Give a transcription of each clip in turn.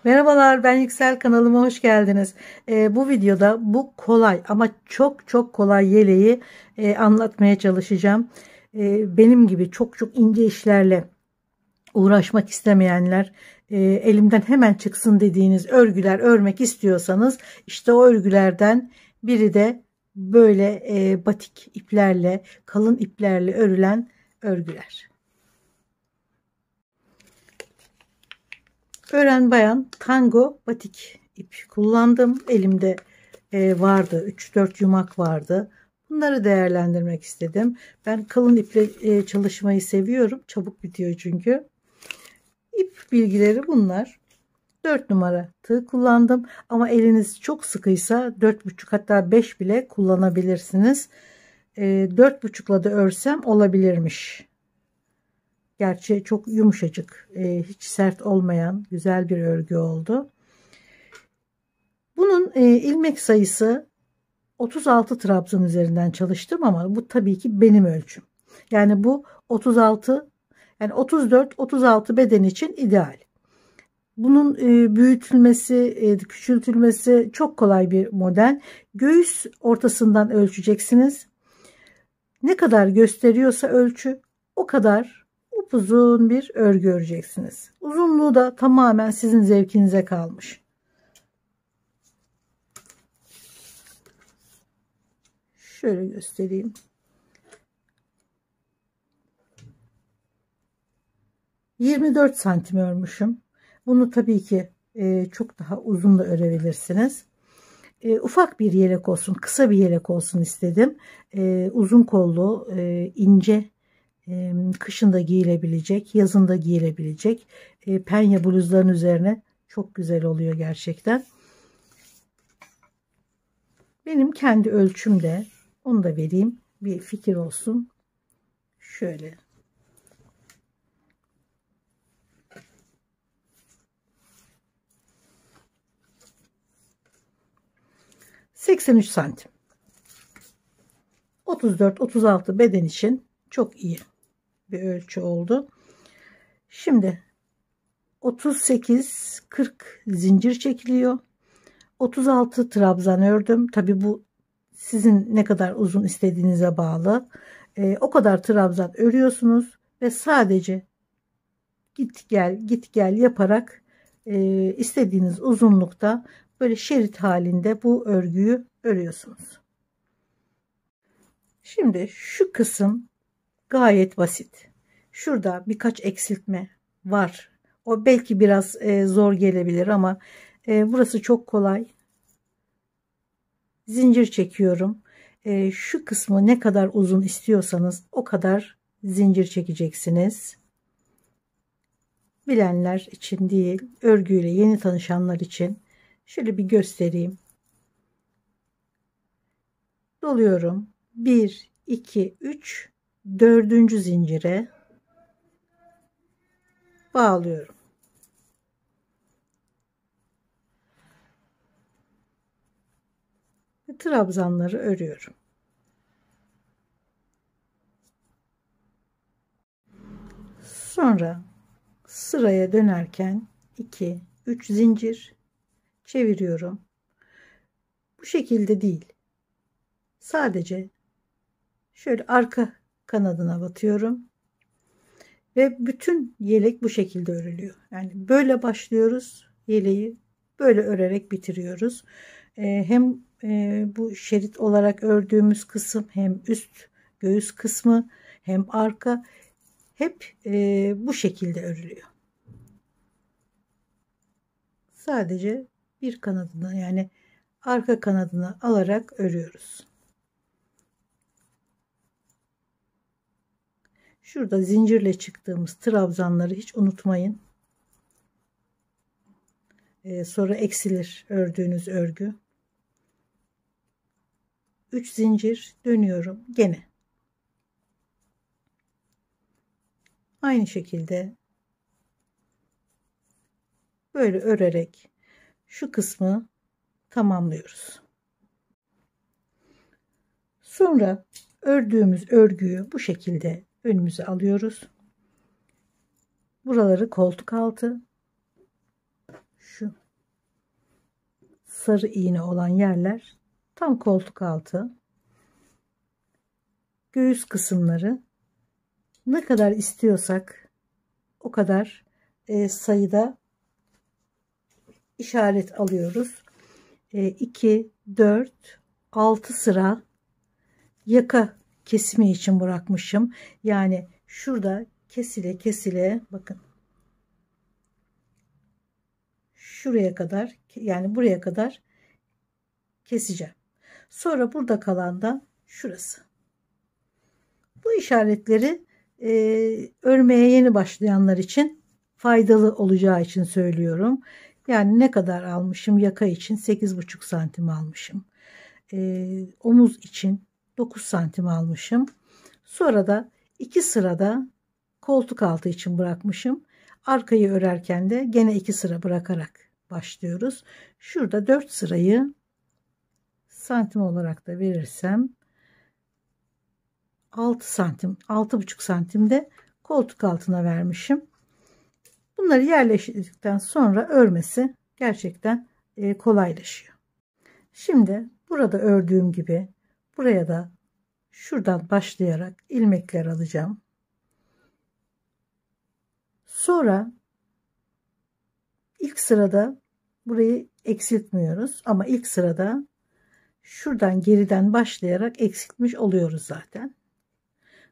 Merhabalar, ben Yüksel, kanalıma hoş geldiniz. Bu videoda bu kolay ama çok çok kolay yeleği anlatmaya çalışacağım. Benim gibi çok çok ince işlerle uğraşmak istemeyenler, elimden hemen çıksın dediğiniz örgüler örmek istiyorsanız işte o örgülerden biri de böyle batik iplerle, kalın iplerle örülen örgüler. Öğren bayan tango batik ip kullandım. Elimde vardı. 3-4 yumak vardı. Bunları değerlendirmek istedim. Ben kalın iple çalışmayı seviyorum. Çabuk bitiyor çünkü. İp bilgileri bunlar. 4 numara tığ kullandım. Ama eliniz çok sıkıysa 4,5 hatta 5 bile kullanabilirsiniz. 4,5'la da örsem olabilirmiş. Gerçi çok yumuşacık, hiç sert olmayan güzel bir örgü oldu. Bunun ilmek sayısı 36 trabzan üzerinden çalıştım ama bu tabii ki benim ölçüm. Yani bu 36, yani 34-36 beden için ideal. Bunun büyütülmesi, küçültülmesi çok kolay bir model. Göğüs ortasından ölçeceksiniz. Ne kadar gösteriyorsa ölçü o kadar upuzun bir örgü öreceksiniz. Uzunluğu da tamamen sizin zevkinize kalmış. Şöyle göstereyim. 24 santim örmüşüm. Bunu tabii ki çok daha uzun da örebilirsiniz. Ufak bir yelek olsun, kısa bir yelek olsun istedim. Uzun kollu, ince, kışın da giyilebilecek, yazın da giyilebilecek penye bluzların üzerine çok güzel oluyor gerçekten. Benim kendi ölçümde, onu da vereyim, bir fikir olsun. Şöyle. 83 santim. 34-36 beden için çok iyi bir ölçü oldu. Şimdi 38-40 zincir çekiliyor. 36 trabzan ördüm. Tabi bu sizin ne kadar uzun istediğinize bağlı. O kadar trabzan örüyorsunuz ve sadece git gel yaparak istediğiniz uzunlukta böyle şerit halinde bu örgüyü örüyorsunuz. Şimdi şu kısım gayet basit. Şurada birkaç eksiltme var. O belki biraz zor gelebilir ama burası çok kolay. Zincir çekiyorum. Şu kısmı ne kadar uzun istiyorsanız o kadar zincir çekeceksiniz. Bilenler için değil, örgüyle yeni tanışanlar için şöyle bir göstereyim. Doluyorum. 1, 2, 3, 4. zincire bağlıyorum. Ve trabzanları örüyorum. Sonra sıraya dönerken 2, 3 zincir çeviriyorum. Bu şekilde değil. Sadece şöyle arka kanadına batıyorum. Ve bütün yelek bu şekilde örülüyor. Yani böyle başlıyoruz yeleği, böyle örerek bitiriyoruz. Hem bu şerit olarak ördüğümüz kısım, hem üst göğüs kısmı, hem arka hep bu şekilde örülüyor. Sadece bir kanadını, yani arka kanadını alarak örüyoruz. Şurada zincirle çıktığımız trabzanları hiç unutmayın. Sonra eksilir ördüğünüz örgü. 3 zincir dönüyorum gene. Aynı şekilde böyle örerek şu kısmı tamamlıyoruz. Sonra ördüğümüz örgüyü bu şekilde önümüze alıyoruz. Buraları koltuk altı. şu sarı iğne olan yerler tam koltuk altı. Göğüs kısımları ne kadar istiyorsak o kadar sayıda işaret alıyoruz. 2, 4, 6 sıra yaka kesimi için bırakmışım. Yani şurada kesile kesile bakın. Şuraya kadar, yani buraya kadar keseceğim. Sonra burada kalandan şurası. Bu işaretleri örmeye yeni başlayanlar için faydalı olacağı için söylüyorum. Yani ne kadar almışım? Yaka için 8,5 santim almışım. Omuz için 9 santim almışım. Sonra da 2 sırada koltuk altı için bırakmışım. Arkayı örerken de gene 2 sıra bırakarak başlıyoruz. Şurada 4 sırayı santim olarak da verirsem 6 santim, 6,5 santimde koltuk altına vermişim. Bunları yerleştirdikten sonra örmesi gerçekten kolaylaşıyor. Şimdi burada ördüğüm gibi buraya da şuradan başlayarak ilmekler alacağım. Sonra ilk sırada burayı eksiltmiyoruz ama ilk sırada şuradan geriden başlayarak eksiltmiş oluyoruz zaten.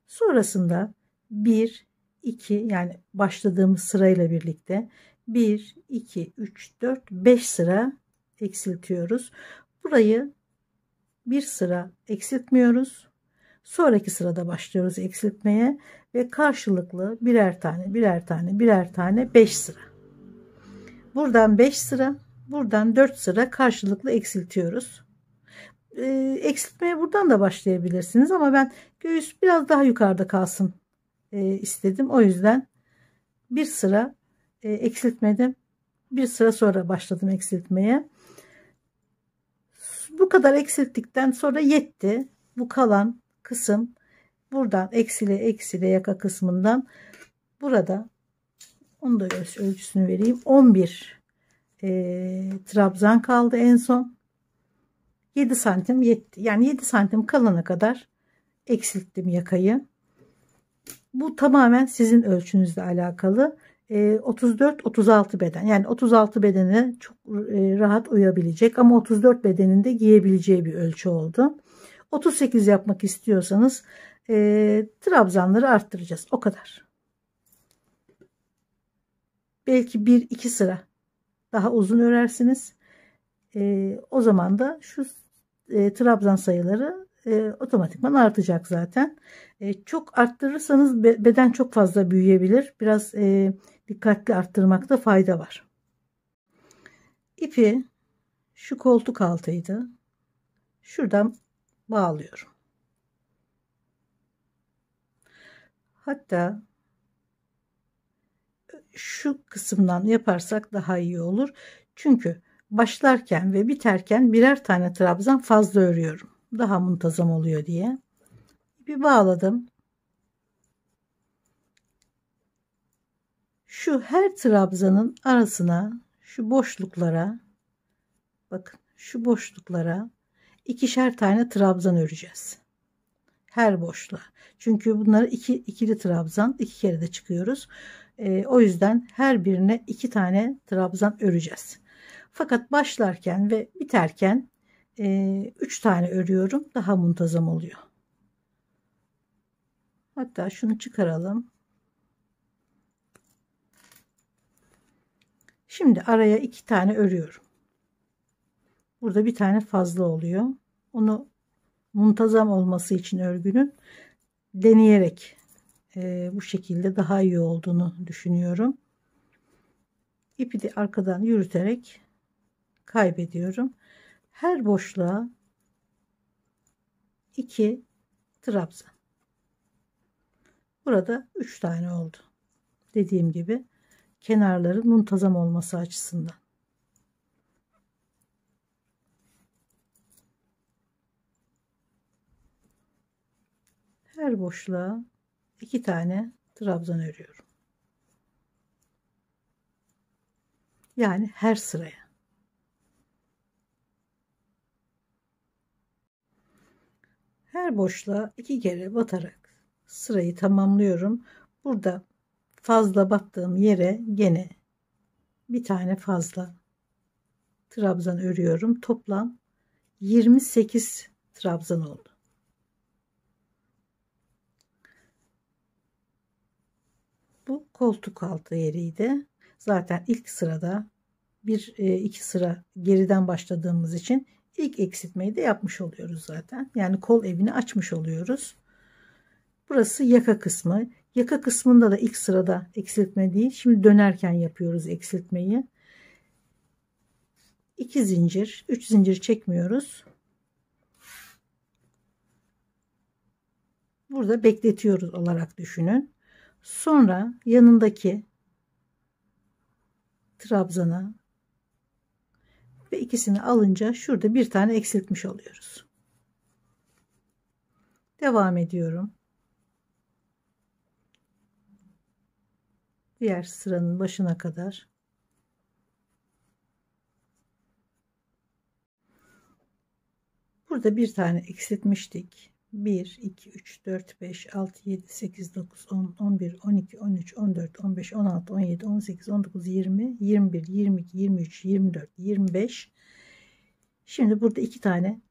Sonrasında 1, 2 yani başladığımız sırayla birlikte 1, 2, 3, 4, 5 sıra eksiltiyoruz. Burayı bir sıra eksiltmiyoruz. Sonraki sırada başlıyoruz eksiltmeye ve karşılıklı birer tane birer tane birer tane 5 sıra. Buradan 5 sıra, buradan 4 sıra karşılıklı eksiltiyoruz. Eksiltmeye buradan da başlayabilirsiniz ama ben göğüs biraz daha yukarıda kalsın istedim. O yüzden bir sıra eksiltmedim. Bir sıra sonra başladım eksiltmeye. Bu kadar eksilttikten sonra yetti. Bu kalan kısım buradan eksile eksile yaka kısmından burada onu da ölçüsünü vereyim. 11 trabzan kaldı en son. 7 santim yetti. Yani 7 santim kalana kadar eksilttim yakayı. Bu tamamen sizin ölçünüzle alakalı. 34-36 beden. Yani 36 bedene çok rahat uyabilecek ama 34 bedeninde giyebileceği bir ölçü oldu. 38 yapmak istiyorsanız trabzanları arttıracağız. O kadar. Belki 1-2 sıra daha uzun örersiniz. O zaman da şu trabzan sayıları otomatikman artacak zaten. Çok arttırırsanız beden çok fazla büyüyebilir. Biraz dikkatli arttırmakta fayda var. İpi şu koltuk altıydı. Şuradan bağlıyorum. Hatta şu kısımdan yaparsak daha iyi olur. Çünkü başlarken ve biterken birer tane trabzan fazla örüyorum. Daha muntazam oluyor diye. İpi bağladım. Şu her trabzanın arasına, şu boşluklara, bakın şu boşluklara ikişer tane trabzan öreceğiz. Her boşluğa. Çünkü bunları ikili trabzan, 2 kere de çıkıyoruz. O yüzden her birine 2 tane trabzan öreceğiz. Fakat başlarken ve biterken 3 tane örüyorum. Daha muntazam oluyor. Hatta şunu çıkaralım. Şimdi araya 2 tane örüyorum. Burada bir tane fazla oluyor. Onu muntazam olması için örgünün deneyerek bu şekilde daha iyi olduğunu düşünüyorum. İpi de arkadan yürüterek kaybediyorum. Her boşluğa 2 trabzan. Burada 3 tane oldu. Dediğim gibi kenarların muntazam olması açısından. Her boşluğa 2 tane trabzan örüyorum. Yani her sıraya. Her boşluğa 2 kere batarak sırayı tamamlıyorum. Burada fazla battığım yere gene bir tane fazla trabzan örüyorum. Toplam 28 trabzan oldu. Bu koltuk altı yeriydi. Zaten ilk sırada iki sıra geriden başladığımız için ilk eksiltmeyi de yapmış oluyoruz zaten. Yani kol evini açmış oluyoruz. Burası yaka kısmı. Yaka kısmında da ilk sırada eksiltme değil. Şimdi dönerken yapıyoruz eksiltmeyi. 2 zincir, 3 zincir çekmiyoruz. Burada bekletiyoruz olarak düşünün. Sonra yanındaki trabzana ve ikisini alınca şurada bir tane eksiltmiş oluyoruz. Devam ediyorum. Diğer sıranın başına kadar. Burada bir tane eksiltmiştik. 1, 2, 3, 4, 5, 6, 7, 8, 9, 10, 11, 12, 13, 14, 15, 16, 17, 18, 19, 20, 21, 22, 23, 24, 25. Şimdi burada 2 tane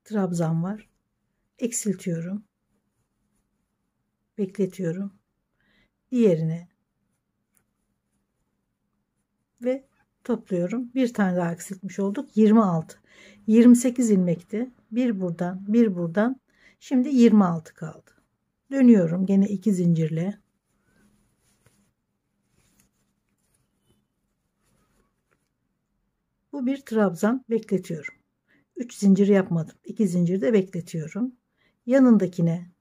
trabzan var. Eksiltiyorum. Bekletiyorum. Diğerine ve topluyorum. Bir tane daha eksiltmiş olduk. 26. 28 ilmekti. Bir buradan, bir buradan. Şimdi 26 kaldı. Dönüyorum gene 2 zincirle. Bu bir trabzan, bekletiyorum. 3 zincir yapmadım. 2 zincir de bekletiyorum. Yanındakine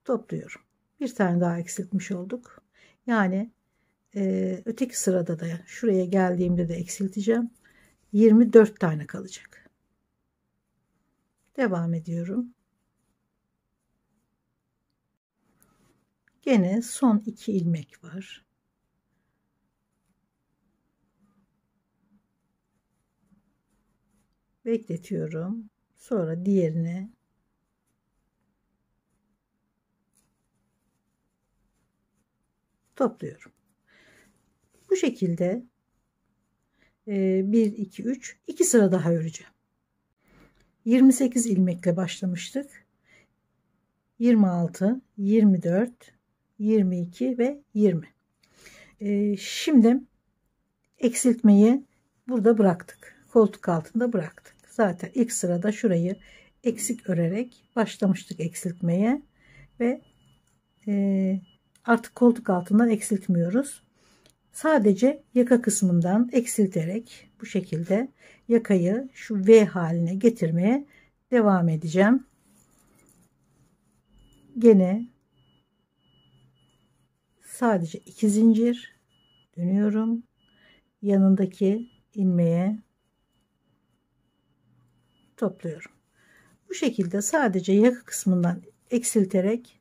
topluyorum. Bir tane daha eksiltmiş olduk. Yani öteki sırada da şuraya geldiğimde de eksilteceğim. 24 tane kalacak. Devam ediyorum. Gene son 2 ilmek var. Bekletiyorum. Sonra diğerine topluyorum. Bu şekilde 1, 2, 3, 2 sıra daha öreceğim. 28 ilmekle başlamıştık. 26, 24, 22 ve 20. Şimdi eksiltmeyi burada bıraktık. Koltuk altında bıraktık. Zaten ilk sırada şurayı eksik örerek başlamıştık eksiltmeye ve artık koltuk altından eksiltmiyoruz. Sadece yaka kısmından eksilterek bu şekilde yakayı şu V haline getirmeye devam edeceğim. Gene sadece 2 zincir dönüyorum. Yanındaki ilmeğe topluyorum. Bu şekilde sadece yaka kısmından eksilterek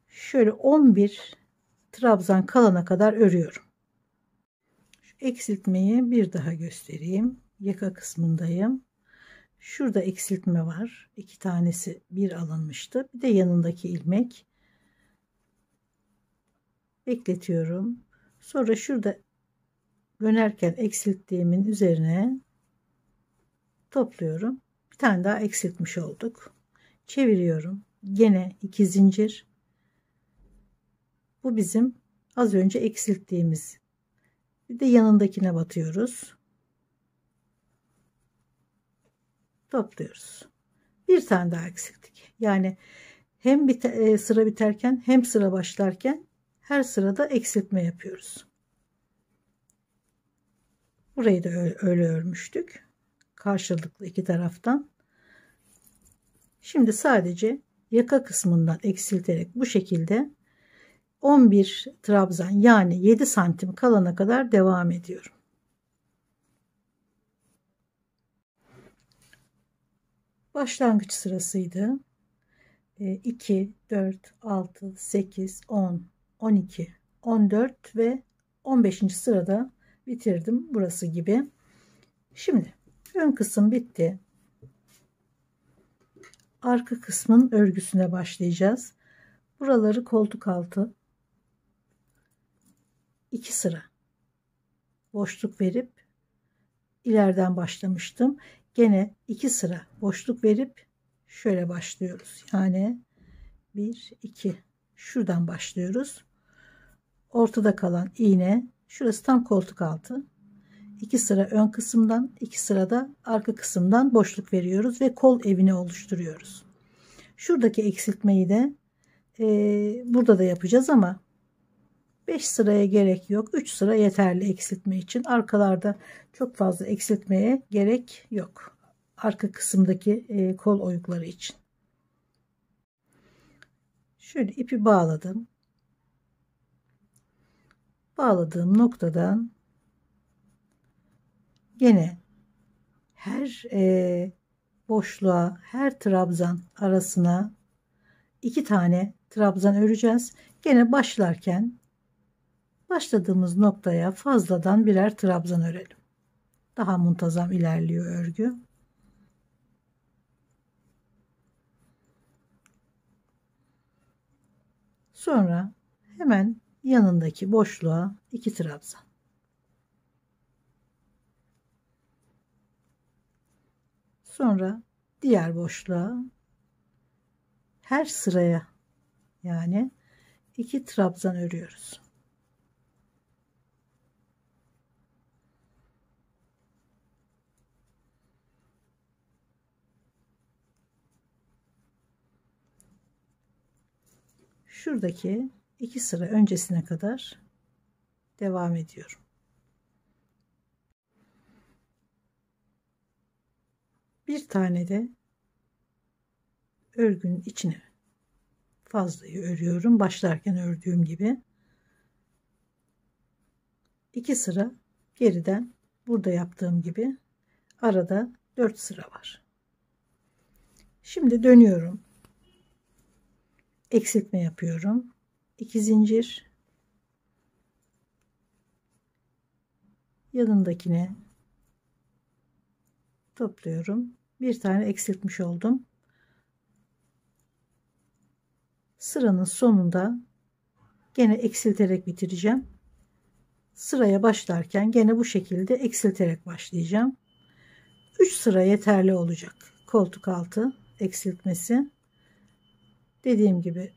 şöyle 11 trabzan kalana kadar örüyorum. Şu eksiltmeyi bir daha göstereyim. Yaka kısmındayım. Şurada eksiltme var. 2 tanesi bir alınmıştı. Bir de yanındaki ilmek. Bekletiyorum. Sonra şurada dönerken eksilttiğimin üzerine topluyorum. Bir tane daha eksiltmiş olduk. Çeviriyorum. Gene 2 zincir. Bu bizim az önce eksilttiğimiz. Bir de yanındakine batıyoruz. Topluyoruz. Bir tane daha eksilttik. Yani hem sıra biterken hem sıra başlarken her sırada eksiltme yapıyoruz. Burayı da öyle örmüştük. Karşılıklı iki taraftan. Şimdi sadece yaka kısmından eksilterek bu şekilde 11 trabzan yani 7 santim kalana kadar devam ediyorum. Başlangıç sırasıydı. 2, 4, 6, 8, 10, 12, 14 ve 15. sırada bitirdim. Burası gibi. Şimdi ön kısım bitti. Arka kısmın örgüsüne başlayacağız. Buraları koltuk altı 2 sıra boşluk verip ileriden başlamıştım. Gene 2 sıra boşluk verip şöyle başlıyoruz. Yani 1, 2 şuradan başlıyoruz. Ortada kalan iğne şurası tam koltuk altı. 2 sıra ön kısımdan 2 sırada arka kısımdan boşluk veriyoruz ve kol evini oluşturuyoruz. Şuradaki eksiltmeyi de burada da yapacağız ama 5 sıraya gerek yok. 3 sıra yeterli eksiltme için. Arkalarda çok fazla eksiltmeye gerek yok. Arka kısımdaki kol oyukları için. Şöyle ipi bağladım. Bağladığım noktadan gene her boşluğa, her trabzan arasına 2 tane trabzan öreceğiz. Gene başladığımız noktaya fazladan birer trabzan örelim. Daha muntazam ilerliyor örgü. Sonra hemen yanındaki boşluğa 2 trabzan. Sonra diğer boşluğa her sıraya yani 2 trabzan örüyoruz. Şuradaki 2 sıra öncesine kadar devam ediyorum. Bir tane de örgünün içine fazlayı örüyorum. Başlarken ördüğüm gibi. 2 sıra geriden burada yaptığım gibi arada 4 sıra var. Şimdi dönüyorum. Eksiltme yapıyorum. 2 zincir, yanındakine topluyorum. Bir tane eksiltmiş oldum. Sıranın sonunda gene eksilterek bitireceğim. Sıraya başlarken gene bu şekilde eksilterek başlayacağım. 3 sıra yeterli olacak. Koltuk altı eksiltmesi. Dediğim gibi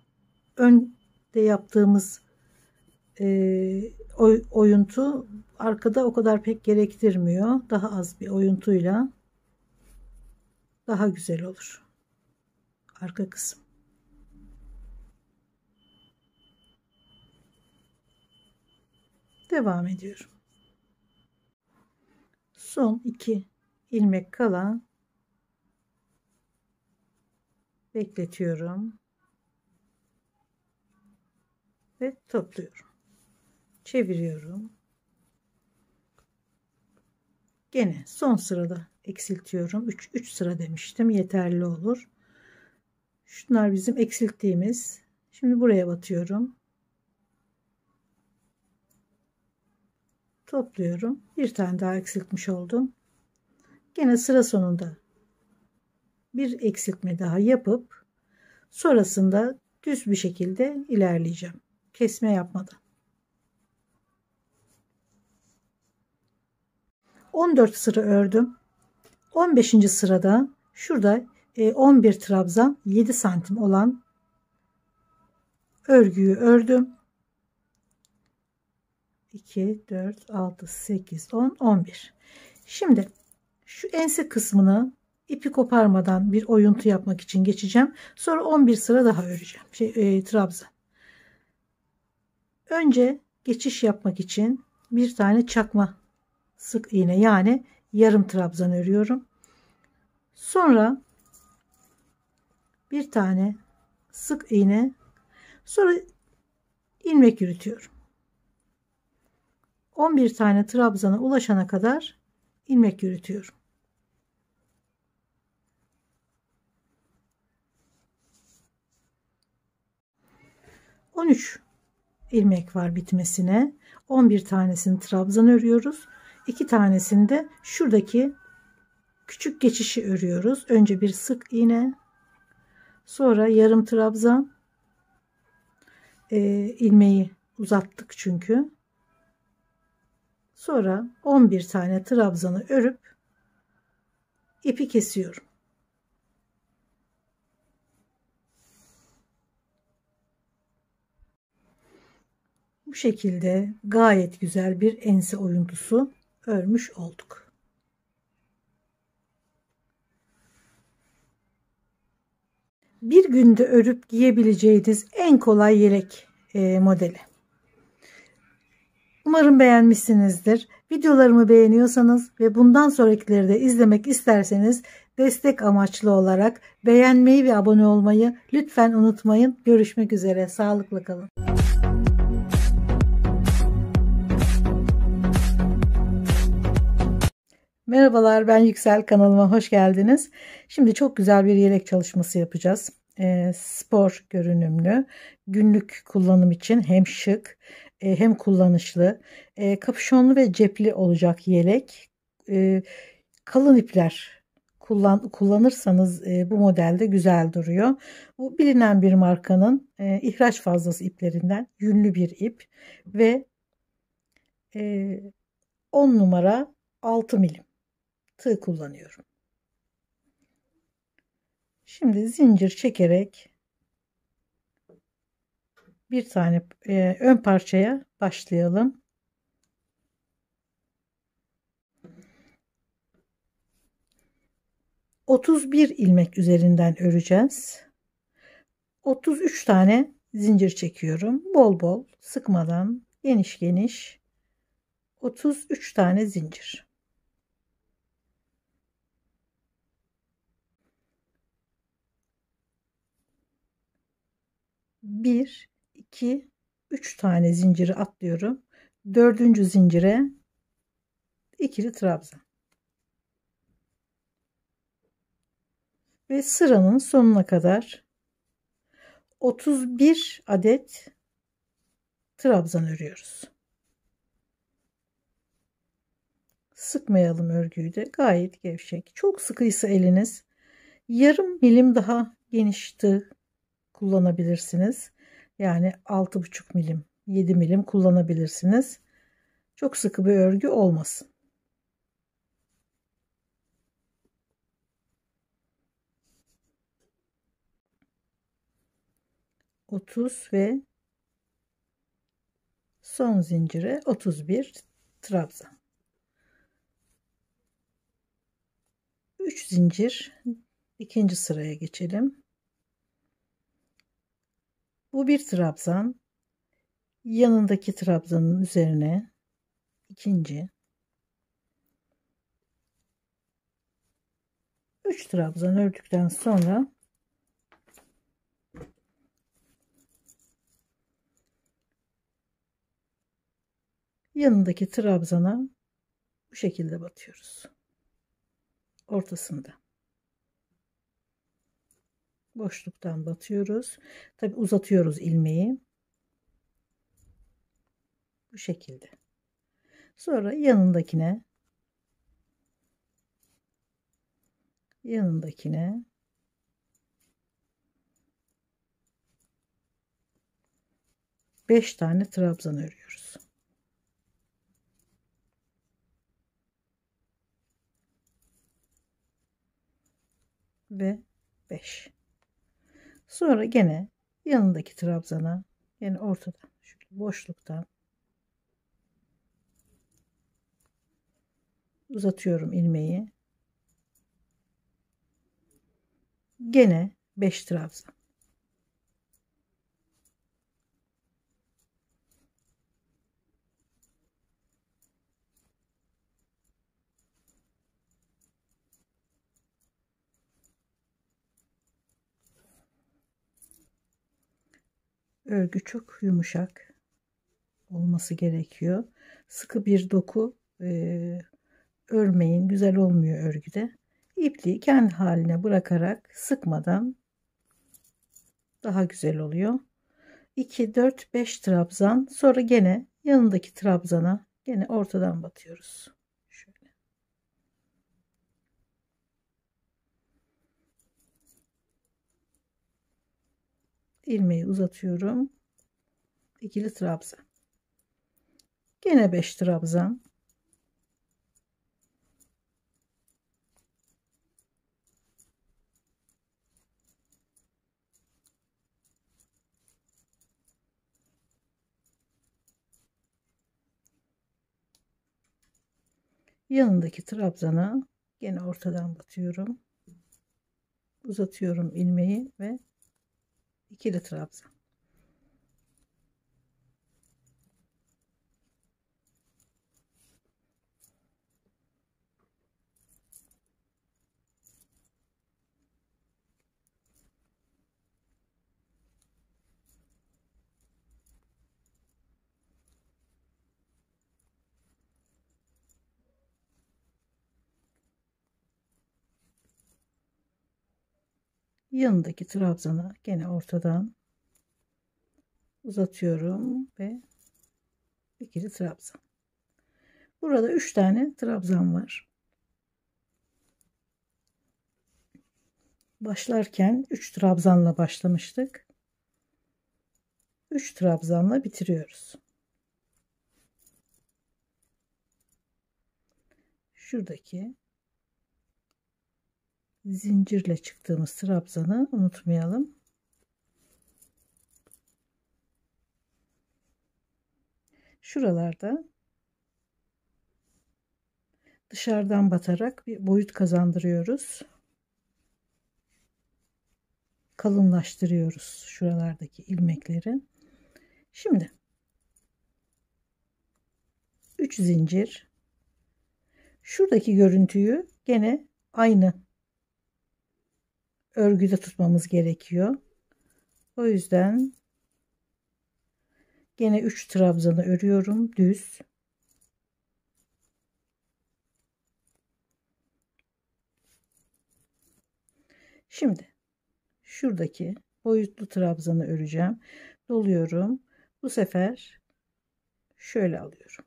önde yaptığımız oyuntu arkada o kadar pek gerektirmiyor. Daha az bir oyuntuyla daha güzel olur. Arka kısım. Devam ediyorum. Son 2 ilmek kala bekletiyorum ve topluyorum. Çeviriyorum. Gene son sırada eksiltiyorum. 3 sıra demiştim. Yeterli olur. Şunlar bizim eksilttiğimiz. Şimdi buraya batıyorum. Topluyorum. Bir tane daha eksiltmiş oldum. Gene sıra sonunda bir eksiltme daha yapıp sonrasında düz bir şekilde ilerleyeceğim. Kesme yapmadan. 14 sıra ördüm. 15. sırada şurada 11 trabzan 7 santim olan örgüyü ördüm. 2, 4, 6, 8, 10, 11. Şimdi şu ense kısmını ipi koparmadan bir oyuntu yapmak için geçeceğim. Sonra 11 sıra daha öreceğim. Trabzan. Önce geçiş yapmak için bir tane çakma sık iğne yani yarım trabzan örüyorum. Sonra bir tane sık iğne, sonra ilmek yürütüyorum. 11 tane trabzana ulaşana kadar ilmek yürütüyorum. 13 ilmek var bitmesine. 11 tanesini trabzan örüyoruz. 2 tanesini de şuradaki küçük geçişi örüyoruz. Önce bir sık iğne, sonra yarım trabzan, ilmeği uzattık çünkü. Sonra 11 tane trabzanı örüp ipi kesiyorum. Bu şekilde gayet güzel bir ense oyuntusu örmüş olduk. Bir günde örüp giyebileceğiniz en kolay yelek modeli. Umarım beğenmişsinizdir. Videolarımı beğeniyorsanız ve bundan sonrakileri de izlemek isterseniz destek amaçlı olarak beğenmeyi ve abone olmayı lütfen unutmayın. Görüşmek üzere. Sağlıkla kalın. Merhabalar, ben Yüksel, kanalıma hoş geldiniz. Şimdi çok güzel bir yelek çalışması yapacağız. Spor görünümlü, günlük kullanım için hem şık hem kullanışlı, kapüşonlu ve cepli olacak yelek. Kalın ipler kullanırsanız bu modelde güzel duruyor. Bu bilinen bir markanın ihraç fazlası iplerinden yünlü bir ip ve 10 numara 6 milim tığ kullanıyorum. Şimdi zincir çekerek bir tane ön parçaya başlayalım. ...31 ilmek üzerinden öreceğiz. 33 tane zincir çekiyorum. Bol bol, sıkmadan, geniş geniş 33 tane zincir. 1, 2, 3 tane zinciri atlıyorum. 4. zincire ikili trabzan. Ve sıranın sonuna kadar 31 adet trabzan örüyoruz. Sıkmayalım örgüyü de, gayet gevşek. Çok sıkıysa eliniz yarım milim daha geniş tığ kullanabilirsiniz. Yani 6,5 milim, 7 milim kullanabilirsiniz. Çok sıkı bir örgü olmasın. ...30 ve son zincire 31 trabzan. 3 zincir, ikinci sıraya geçelim. Bu bir trabzan, yanındaki trabzanın üzerine ikinci, 3 trabzan ördükten sonra yanındaki trabzana bu şekilde batıyoruz. Ortasında boşluktan batıyoruz. Tabi uzatıyoruz ilmeği bu şekilde. Sonra yanındakine 5 tane trabzan örüyoruz. Ve 5. Sonra gene yanındaki trabzana, yani ortadan, şöyle boşluktan uzatıyorum ilmeği. Gene 5 trabzan. Örgü çok yumuşak olması gerekiyor. Sıkı bir doku örmeyin, güzel olmuyor örgüde. İpliği kendi haline bırakarak sıkmadan daha güzel oluyor. 2, 4, 5 trabzan. Sonra gene yanındaki trabzana gene ortadan batıyoruz. Şöyle. İlmeği uzatıyorum. İkili trabzan. Gene 5 trabzan. Yanındaki trabzana gene ortadan batıyorum. Uzatıyorum ilmeği ve ikili trabzan. Yanındaki trabzana gene ortadan uzatıyorum ve ikili trabzan. Burada 3 tane trabzan var. Başlarken 3 trabzanla başlamıştık. 3 trabzanla bitiriyoruz. Şuradaki zincirle çıktığımız trabzanı unutmayalım. Şuralarda dışarıdan batarak bir boyut kazandırıyoruz. Kalınlaştırıyoruz şuralardaki ilmekleri. Şimdi 3 zincir. Şuradaki görüntüyü gene aynı örgüde tutmamız gerekiyor. O yüzden gene 3 trabzanı örüyorum düz. Şimdi şuradaki boyutlu trabzanı öreceğim. Doluyorum. Bu sefer şöyle alıyorum.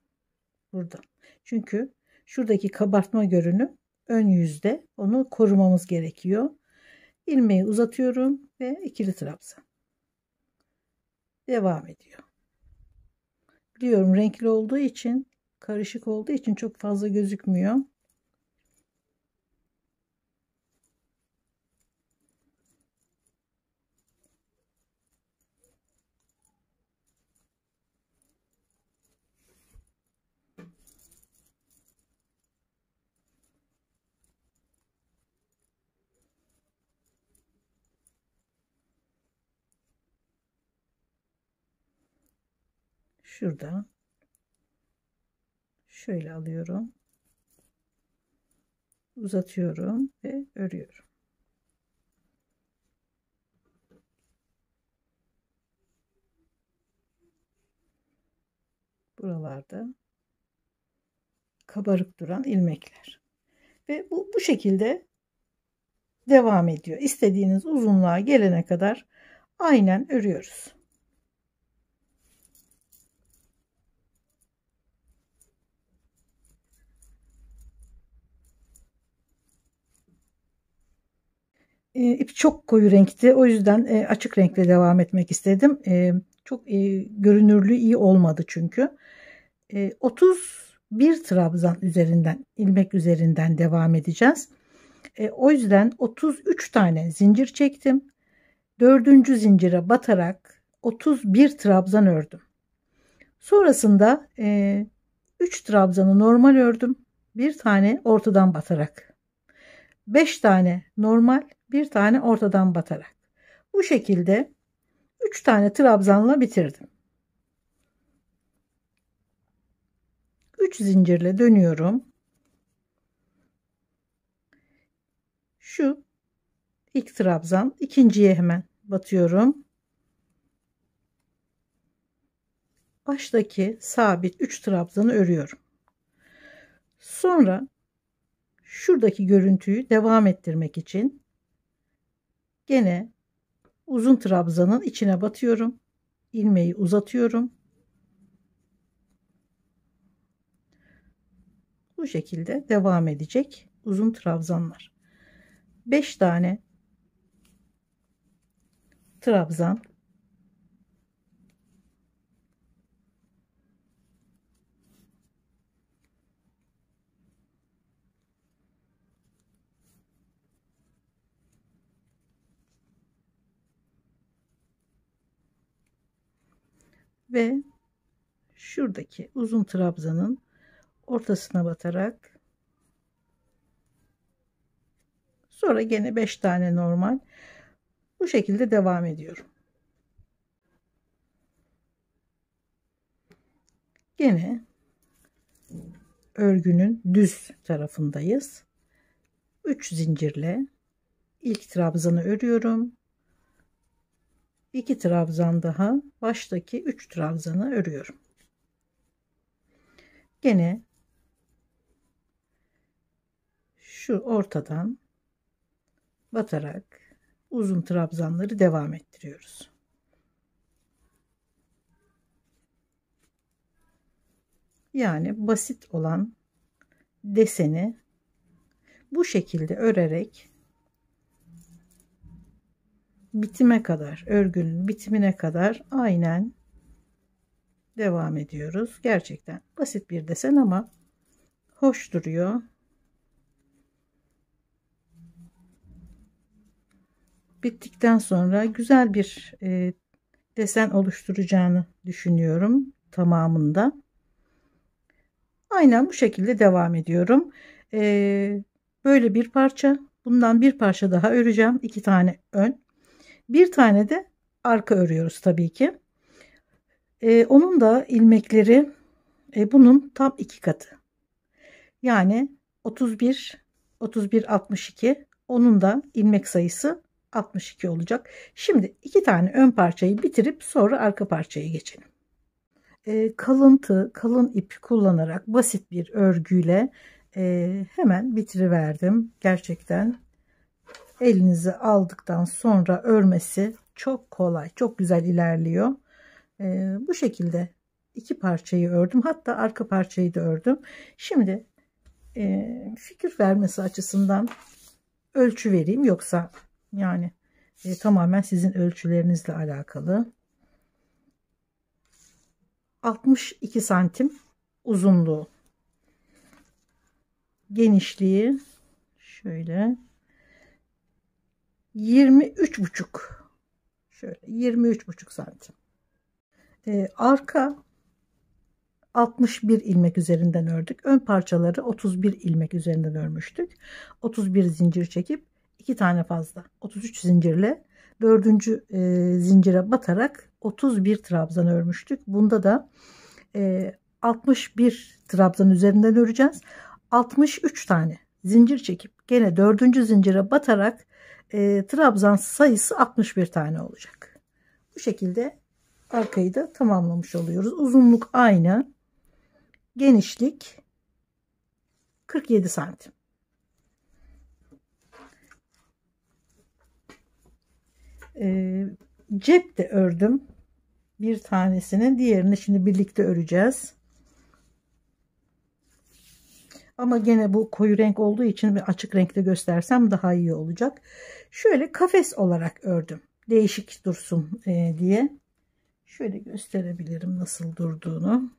Buradan. Çünkü şuradaki kabartma görünüm ön yüzde. Onu korumamız gerekiyor. İlmeği uzatıyorum ve ikili trabzan. Devam ediyor. Biliyorum renkli olduğu için, karışık olduğu için çok fazla gözükmüyor. Şurada şöyle alıyorum. Uzatıyorum ve örüyorum. Buralarda kabarık duran ilmekler. Ve bu şekilde devam ediyor. İstediğiniz uzunluğa gelene kadar aynen örüyoruz. İp çok koyu renkti. O yüzden açık renkle devam etmek istedim. Çok görünürlüğü iyi olmadı çünkü. 31 trabzan üzerinden, ilmek üzerinden devam edeceğiz. O yüzden 33 tane zincir çektim. 4. zincire batarak 31 trabzan ördüm. Sonrasında 3 trabzanı normal ördüm. Bir tane ortadan batarak. 5 tane normal, bir tane ortadan batarak. Bu şekilde 3 tane trabzanla bitirdim. 3 zincirle dönüyorum. Şu ilk trabzan, ikinciye hemen batıyorum. Baştaki sabit 3 trabzanı örüyorum. Sonra şuradaki görüntüyü devam ettirmek için gene uzun trabzanın içine batıyorum. ilmeği uzatıyorum. Bu şekilde devam edecek uzun trabzanlar. 5 tane trabzan, ve şuradaki uzun trabzanın ortasına batarak sonra gene 5 tane normal, bu şekilde devam ediyorum. Gene örgünün düz tarafındayız. 3 zincirle ilk trabzanı örüyorum. 2 trabzan daha, baştaki 3 trabzanı örüyorum. Gene şu ortadan batarak uzun trabzanları devam ettiriyoruz. Yani basit olan deseni bu şekilde örerek bitime kadar, örgünün bitimine kadar aynen devam ediyoruz. Gerçekten basit bir desen ama hoş duruyor. Bittikten sonra güzel bir desen oluşturacağını düşünüyorum tamamında. Aynen bu şekilde devam ediyorum. Böyle bir parça, bundan bir parça daha öreceğim. 2 tane ön, bir tane de arka örüyoruz tabii ki. Onun da ilmekleri bunun tam 2 katı. Yani 31, 31, 62. Onun da ilmek sayısı 62 olacak. Şimdi 2 tane ön parçayı bitirip sonra arka parçaya geçelim. Kalın ip kullanarak basit bir örgüyle hemen bitiriverdim. Gerçekten elinize aldıktan sonra örmesi çok kolay, çok güzel ilerliyor. Bu şekilde 2 parçayı ördüm, hatta arka parçayı da ördüm. Şimdi fikir vermesi açısından ölçü vereyim, yoksa yani tamamen sizin ölçülerinizle alakalı. 62 santim uzunluğu, genişliği şöyle 23,5, şöyle 23,5 santim. Arka 61 ilmek üzerinden ördük. Ön parçaları 31 ilmek üzerinden örmüştük. 31 zincir çekip 2 tane fazla 33 zincirle 4. zincire batarak 31 trabzan örmüştük. Bunda da 61 trabzan üzerinden öreceğiz. 63 tane zincir çekip gene 4. zincire batarak trabzan sayısı 61 tane olacak. Bu şekilde arkayı da tamamlamış oluyoruz. Uzunluk aynı, genişlik 47 santim. Cep de ördüm. Bir tanesinin, diğerini şimdi birlikte öreceğiz. Ama gene bu koyu renk olduğu için bir açık renkte göstersem daha iyi olacak. Şöyle kafes olarak ördüm. Değişik dursun diye. Şöyle gösterebilirim nasıl durduğunu.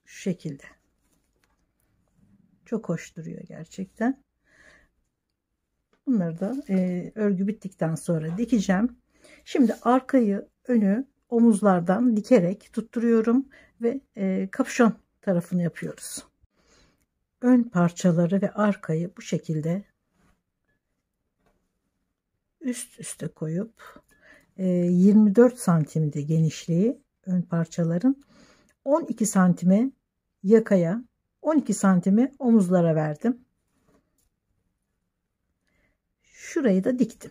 Şu şekilde. Çok hoş duruyor gerçekten. Bunları da örgü bittikten sonra dikeceğim. Şimdi arkayı, önü omuzlardan dikerek tutturuyorum ve kapüşon tarafını yapıyoruz. Ön parçaları ve arkayı bu şekilde üst üste koyup 24 santimde genişliği ön parçaların, 12 santimi yakaya, 12 santimi omuzlara verdim. Şurayı da diktim.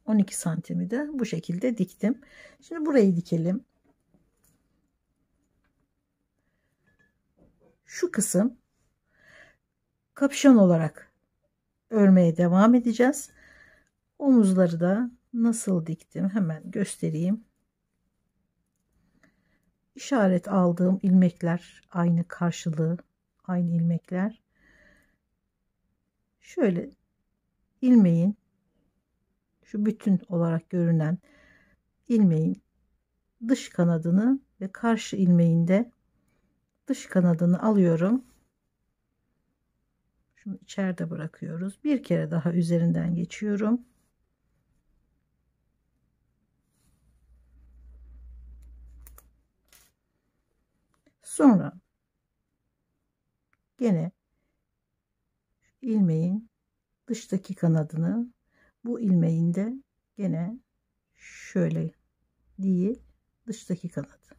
12 santimi de bu şekilde diktim. Şimdi burayı dikelim. Şu kısım kapüşon olarak örmeye devam edeceğiz. Omuzları da nasıl diktim hemen göstereyim. İşaret aldığım ilmekler aynı, karşılığı aynı ilmekler. Şöyle ilmeğin, şu bütün olarak görünen ilmeğin dış kanadını ve karşı ilmeğin de dış kanadını alıyorum. Şunu içeride bırakıyoruz. Bir kere daha üzerinden geçiyorum. Sonra gene ilmeğin dıştaki kanadını, bu ilmeğin de gene şöyle değil, dıştaki kanadı.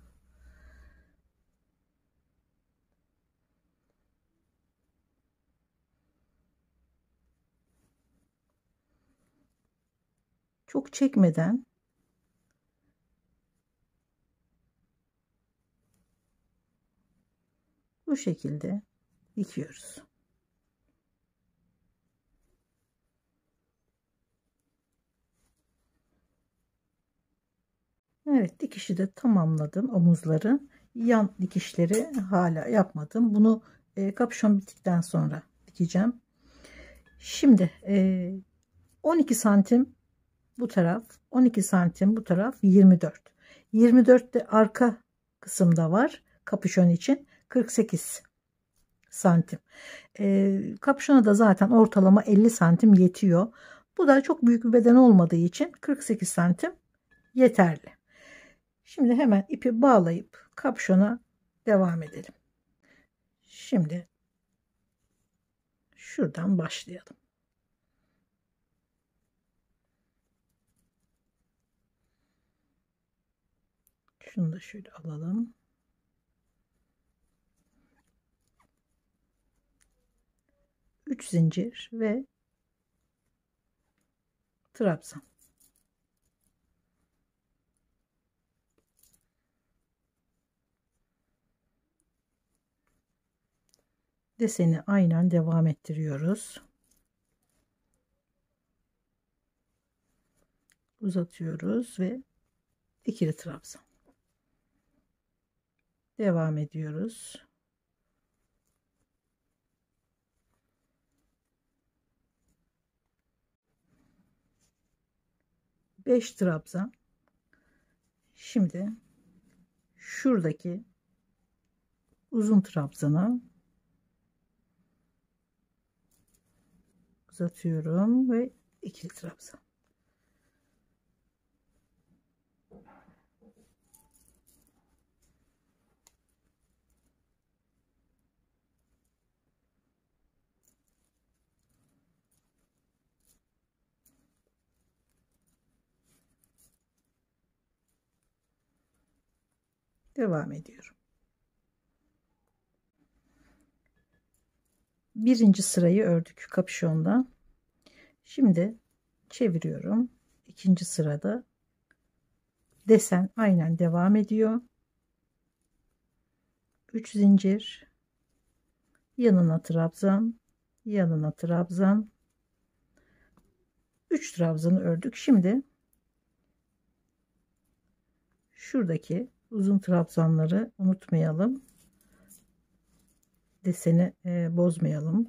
Çok çekmeden bu şekilde dikiyoruz. Evet, dikişi de tamamladım. Omuzları, yan dikişleri hala yapmadım. Bunu kapüşon bittikten sonra dikeceğim. Şimdi 12 santim bu taraf, 12 santim bu taraf, 24. 24 de arka kısımda var kapüşon için, 48 santim. Kapüşona da zaten ortalama 50 santim yetiyor. Bu da çok büyük bir beden olmadığı için 48 santim yeterli. Şimdi hemen ipi bağlayıp kapüşona devam edelim. Şimdi şuradan başlayalım. Şunu da şöyle alalım. Üç zincir ve trabzan. Deseni aynen devam ettiriyoruz. Uzatıyoruz ve ikili trabzan. Devam ediyoruz. Beş trabzan. Şimdi şuradaki uzun trabzana uzatıyorum ve ikili trabzan. Devam ediyorum. Birinci sırayı ördük kapüşonda. Şimdi çeviriyorum. İkinci sırada desen aynen devam ediyor. 3 zincir, yanına trabzan, yanına trabzan, 3 trabzanı ördük. Şimdi şuradaki uzun trabzanları unutmayalım. Deseni bozmayalım.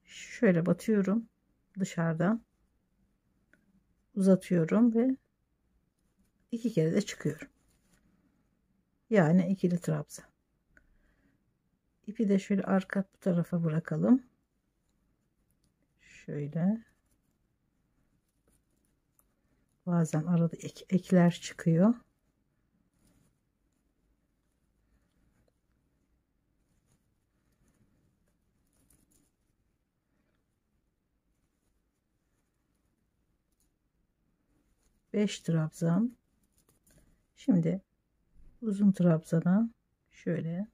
Şöyle batıyorum dışarıdan, uzatıyorum ve iki kere de çıkıyorum. Yani ikili trabzan. İpi de şöyle arka tarafa bırakalım. Şöyle. Bazen arada ekler çıkıyor. Beş trabzan. Şimdi uzun trabzana şöyle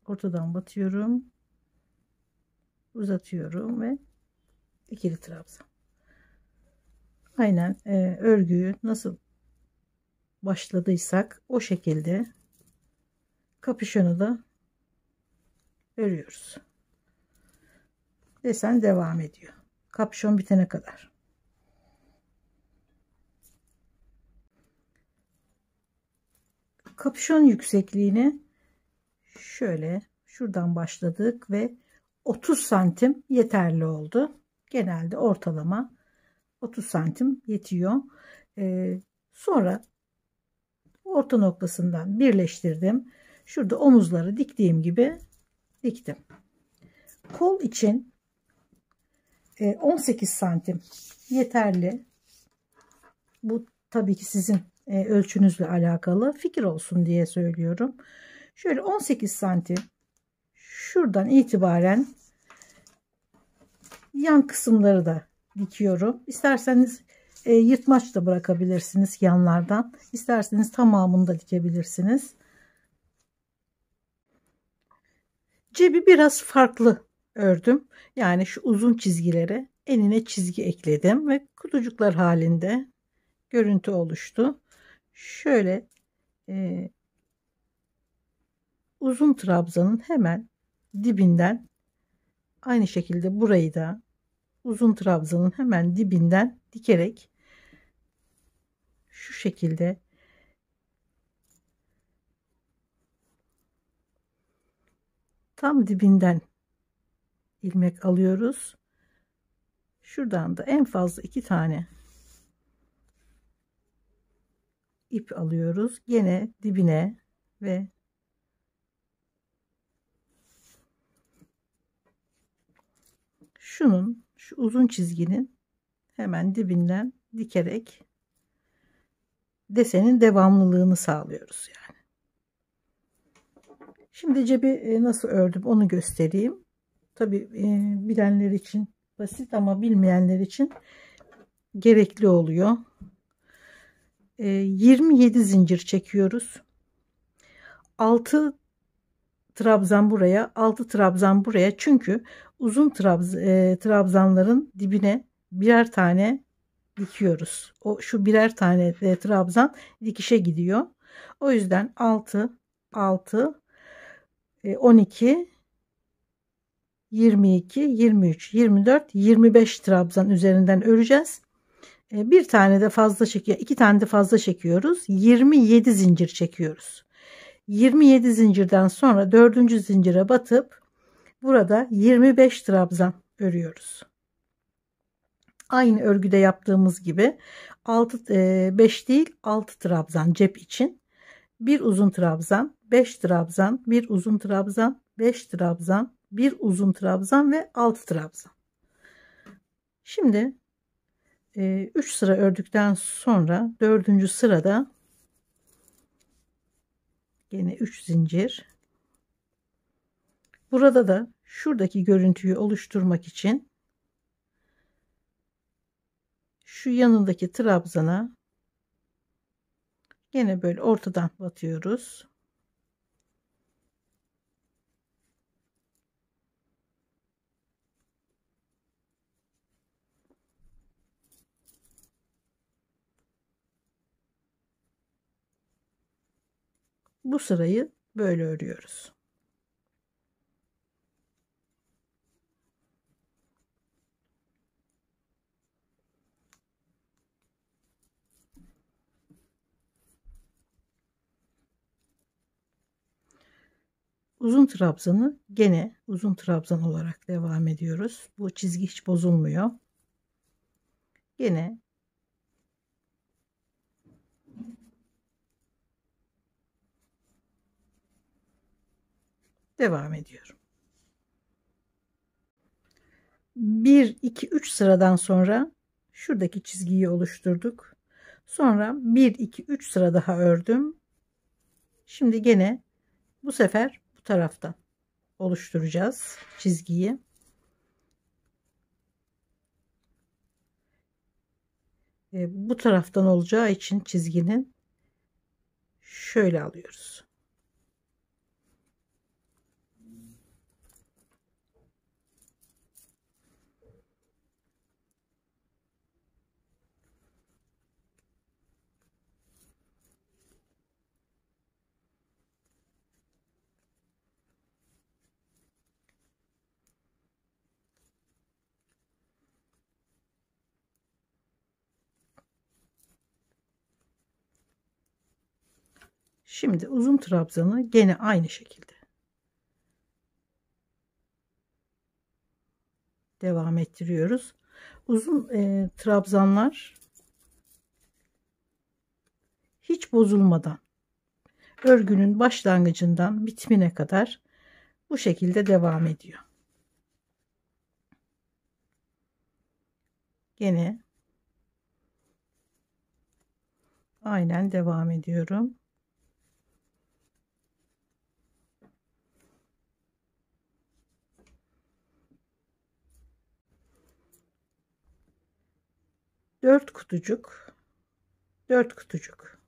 ortadan batıyorum, uzatıyorum ve ikili trabzan. Aynen örgüyü nasıl başladıysak o şekilde kapüşonu da örüyoruz. Desen devam ediyor. Kapüşon bitene kadar. Kapüşon yüksekliğini şöyle şuradan başladık ve 30 santim yeterli oldu. Genelde ortalama 30 santim yetiyor. Sonra orta noktasından birleştirdim. Şurada omuzları diktiğim gibi diktim. Kol için 18 santim yeterli. Bu tabii ki sizin ölçünüzle alakalı, fikir olsun diye söylüyorum. Şöyle 18 santim şuradan itibaren yan kısımları da dikiyorum. İsterseniz yırtmaç da bırakabilirsiniz yanlardan. İsterseniz tamamını da dikebilirsiniz. Cebi biraz farklı ördüm. Yani şu uzun çizgilere enine çizgi ekledim ve kutucuklar halinde görüntü oluştu. Şöyle uzun trabzanın hemen dibinden, aynı şekilde burayı da uzun trabzanın hemen dibinden dikerek şu şekilde tam dibinden ilmek alıyoruz. Şuradan da en fazla 2 tane ip alıyoruz. Gene dibine ve şu uzun çizginin hemen dibinden dikerek desenin devamlılığını sağlıyoruz yani. Şimdi cebi nasıl ördüm onu göstereyim. Tabi bilenler için basit ama bilmeyenler için gerekli oluyor. 27 zincir çekiyoruz. 6 trabzan buraya, 6 trabzan buraya. Çünkü uzun trabzanların dibine birer tane dikiyoruz. Şu birer tane trabzan dikişe gidiyor. O yüzden 6 6 12 22 23 24 25 trabzan üzerinden öreceğiz. Bir tane de fazla çekiyor, 2 tane de fazla çekiyoruz. 27 zincir çekiyoruz. 27 zincirden sonra 4. zincire batıp burada 25 trabzan örüyoruz. Aynı örgüde yaptığımız gibi 5 değil 6 trabzan cep için. Bir uzun trabzan, 5 trabzan, bir uzun trabzan, 5 trabzan, bir uzun trabzan ve 6 trabzan. Şimdi 3 sıra ördükten sonra 4. sırada yine 3 zincir. Burada da şuradaki görüntüyü oluşturmak için şu yanındaki trabzana yine böyle ortadan batıyoruz. Bu sırayı böyle örüyoruz. Uzun trabzanı gene uzun trabzan olarak devam ediyoruz. Bu çizgi hiç bozulmuyor. Gene devam ediyorum. 1 2 3 sıradan sonra şuradaki çizgiyi oluşturduk. Sonra 1 2 3 sıra daha ördüm. Şimdi gene bu sefer bu taraftan oluşturacağız çizgiyi. Bu taraftan olacağı için çizginin şöyle alıyoruz. Şimdi uzun trabzanı gene aynı şekilde devam ettiriyoruz. Uzun trabzanlar hiç bozulmadan örgünün başlangıcından bitimine kadar bu şekilde devam ediyor. Gene aynen devam ediyorum. Dört kutucuk, 4 kutucuk.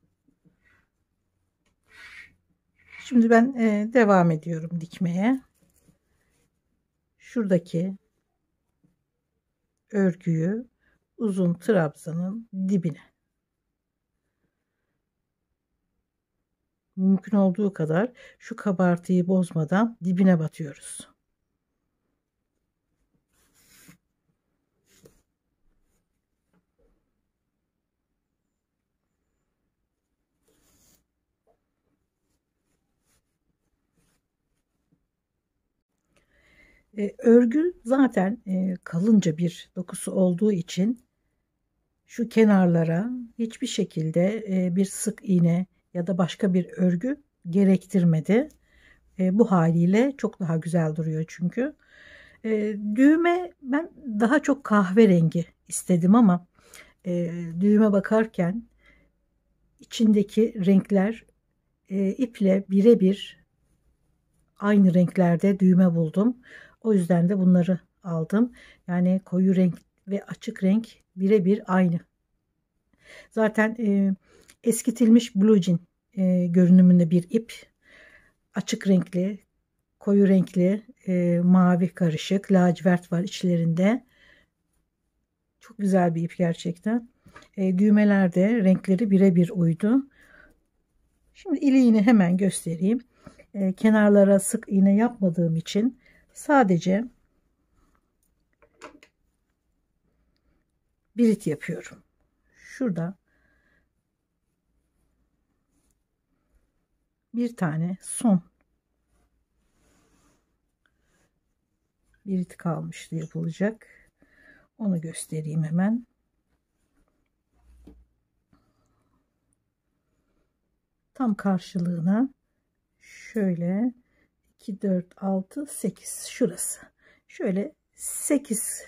Şimdi ben devam ediyorum dikmeye. Şuradaki örgüyü uzun trabzanın dibine, mümkün olduğu kadar şu kabartıyı bozmadan dibine batıyoruz. Örgü zaten kalınca bir dokusu olduğu için şu kenarlara hiçbir şekilde bir sık iğne ya da başka bir örgü gerektirmedi. Bu haliyle çok daha güzel duruyor çünkü. Düğme ben daha çok kahverengi istedim ama düğme bakarken içindeki renkler iple birebir aynı renklerde düğme buldum. O yüzden de bunları aldım. Yani koyu renk ve açık renk birebir aynı. Zaten eskitilmiş blue jean görünümünde bir ip. Açık renkli, koyu renkli, mavi karışık, lacivert var içlerinde. Çok güzel bir ip gerçekten. Düğmeler de renkleri birebir uydu. Şimdi iliğini hemen göstereyim. Kenarlara sık iğne yapmadığım için sadece birit yapıyorum. Şurada bir tane son birit kalmıştı yapılacak. Onu göstereyim hemen. Tam karşılığına şöyle 2, 4, 6, 8 şurası. Şöyle 8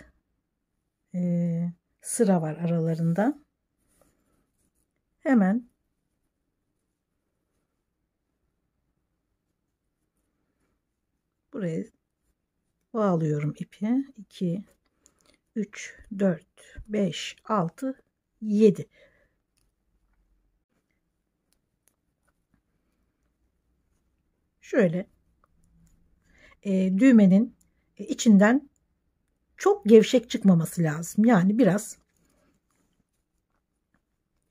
sıra var aralarında. Hemen buraya bağlıyorum ipi. 2, 3, 4, 5, 6, 7. Şöyle düğmenin içinden çok gevşek çıkmaması lazım. Yani biraz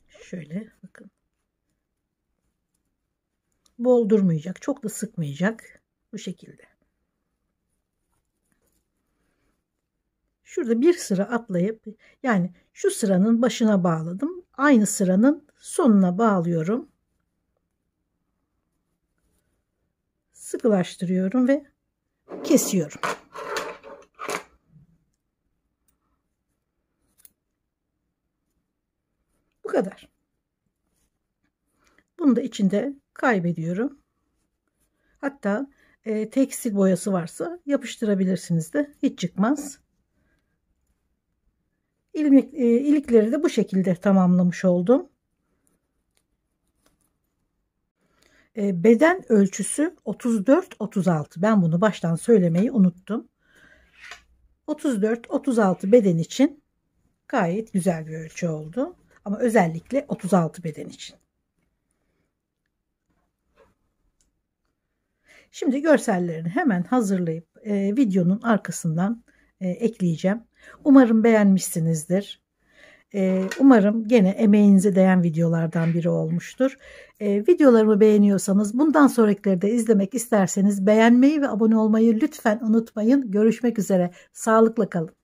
şöyle bakın. Bol durmayacak. Çok da sıkmayacak. Bu şekilde. Şurada bir sıra atlayıp yani şu sıranın başına bağladım. Aynı sıranın sonuna bağlıyorum. Sıkılaştırıyorum ve kesiyorum. Bu kadar. Bunu da içinde kaybediyorum. Hatta tekstil boyası varsa yapıştırabilirsiniz de hiç çıkmaz. İlikleri de bu şekilde tamamlamış oldum. Beden ölçüsü 34-36. Ben bunu baştan söylemeyi unuttum. 34-36 beden için gayet güzel bir ölçü oldu. Ama özellikle 36 beden için. Şimdi görsellerini hemen hazırlayıp videonun arkasından ekleyeceğim. Umarım beğenmişsinizdir. Umarım gene emeğinize değen videolardan biri olmuştur. Videolarımı beğeniyorsanız bundan sonrakileri de izlemek isterseniz beğenmeyi ve abone olmayı lütfen unutmayın. Görüşmek üzere. Sağlıkla kalın.